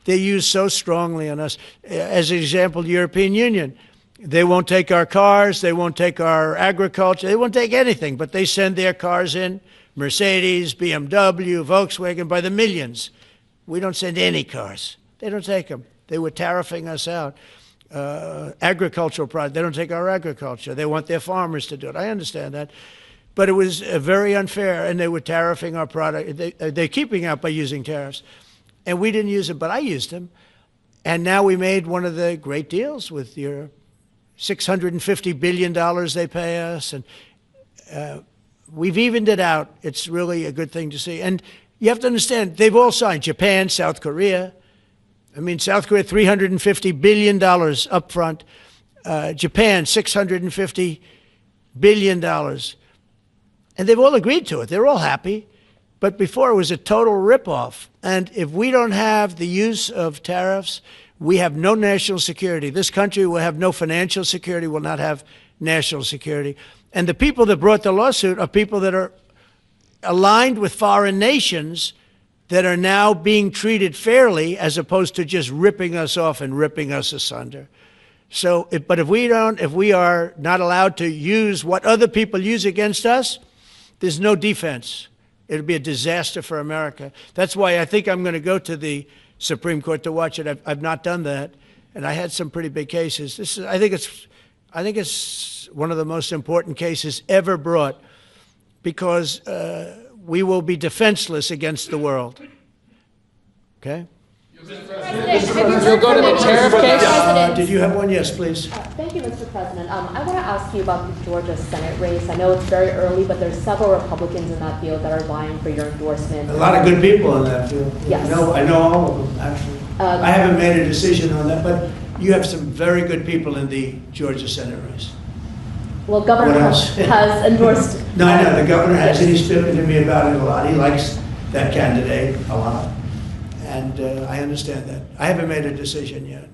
they use so strongly on us. As an example, the European Union, they won't take our cars, they won't take our agriculture, they won't take anything, but they send their cars in, Mercedes, BMW, Volkswagen, by the millions. We don't send any cars. They don't take them. They were tariffing us out. Agricultural products, they don't take our agriculture. They want their farmers to do it. I understand that. But it was very unfair, and they were tariffing our product. They're keeping out by using tariffs. And we didn't use them, but I used them. And now we made one of the great deals with Europe. $650 billion they pay us, and we've evened it out. It's really a good thing to see. And you have to understand, they've all signed. Japan, South Korea. I mean, South Korea, $350 billion up front. Japan, $650 billion. And they've all agreed to it. They're all happy. But before, it was a total ripoff. And if we don't have the use of tariffs, we have no national security. This country will have no financial security, will not have national security. And the people that brought the lawsuit are people that are aligned with foreign nations that are now being treated fairly as opposed to just ripping us off and ripping us asunder. So, but if we are not allowed to use what other people use against us, there's no defense. It'll be a disaster for America. That's why I think I'm going to go to the Supreme Court to watch it. I've not done that, and I had some pretty big cases. I think it's one of the most important cases ever brought, because we will be defenseless against the world. Okay? Mr. President, you'll go to the tariff case? Did you have one? Yes, please. Thank you, Mr. President. I want to ask you about the Georgia Senate race. I know it's very early, but there's several Republicans in that field that are vying for your endorsement. A lot of good people in that field. Yes. I know all of them, actually. I haven't made a decision on that, but you have some very good people in the Georgia Senate race. Well, Governor has endorsed. No, I know. The governor has, and he's spoken to me about it a lot. He likes that candidate a lot. And I understand that. I haven't made a decision yet.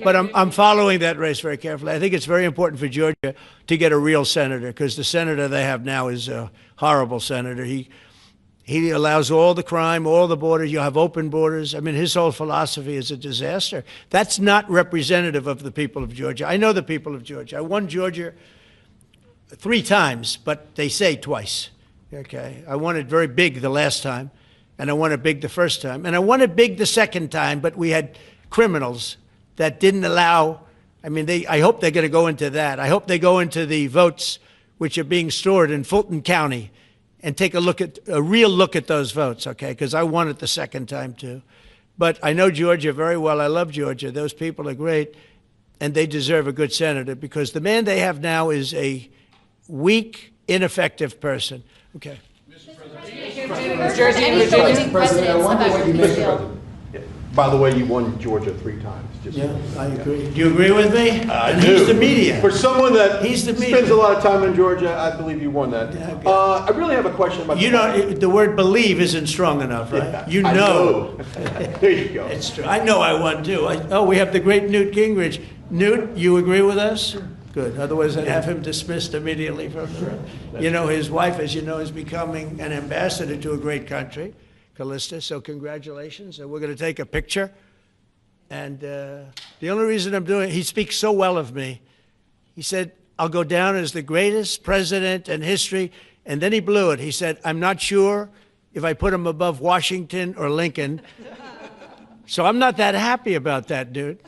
But I'm following that race very carefully. I think it's very important for Georgia to get a real senator, because the senator they have now is a horrible senator. He allows all the crime, all the borders. You have open borders. I mean, his whole philosophy is a disaster. That's not representative of the people of Georgia. I know the people of Georgia. I won Georgia 3 times, but they say twice. Okay, I won it very big the last time. And I won it big the first time. And I won it big the second time, but we had criminals that didn't allow, I mean, I hope they're going to go into that. I hope they go into the votes which are being stored in Fulton County and take a real look at those votes, okay? Because I won it the second time, too. But I know Georgia very well. I love Georgia. Those people are great, and they deserve a good senator, because the man they have now is a weak, ineffective person. Okay. Jersey and Virginia. President, I wonder what you make. By the way, you won Georgia 3 times. Yeah, I agree. Do you agree with me? I do. He's the media. For someone that spends a lot of time in Georgia, I believe you won that. Yeah, okay. I really have a question about... You know, the word believe isn't strong enough, right? Yeah, you know. I know. There you go. It's true. I know I won, too. We have the great Newt Gingrich. Newt, you agree with us? Good. Otherwise, I'd have him dismissed immediately from the room. You know, his wife, as you know, is becoming an ambassador to a great country, Callista, so congratulations. And we're going to take a picture. And the only reason I'm doing it, he speaks so well of me. He said, I'll go down as the greatest president in history. And then he blew it. He said, I'm not sure if I put him above Washington or Lincoln. So I'm not that happy about that, dude.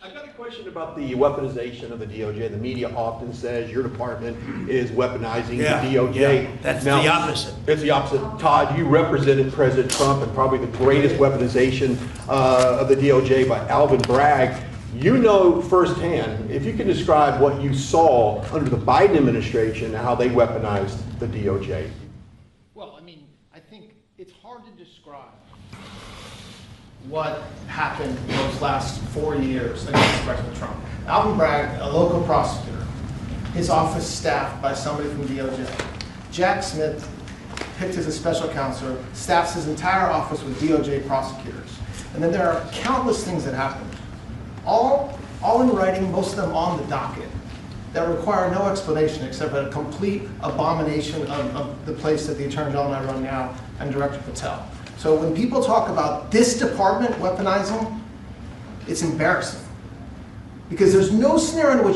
I've got a question about the weaponization of the DOJ. The media often says your department is weaponizing the DOJ. Yeah, that's the opposite. It's the opposite. Todd, you represented President Trump and probably the greatest weaponization of the DOJ by Alvin Bragg. You know firsthand, if you can describe what you saw under the Biden administration and how they weaponized the DOJ. Well, I mean, I think it's hard to describe what happened those last 4 years against President Trump. Alvin Bragg, a local prosecutor, his office staffed by somebody from DOJ. Jack Smith, picked as a special counselor, staffs his entire office with DOJ prosecutors. And then there are countless things that happened, all in writing, most of them on the docket, that require no explanation except a complete abomination of the place that the Attorney General and I run now, and Director Patel. So when people talk about this department weaponizing, it's embarrassing. Because there's no scenario in which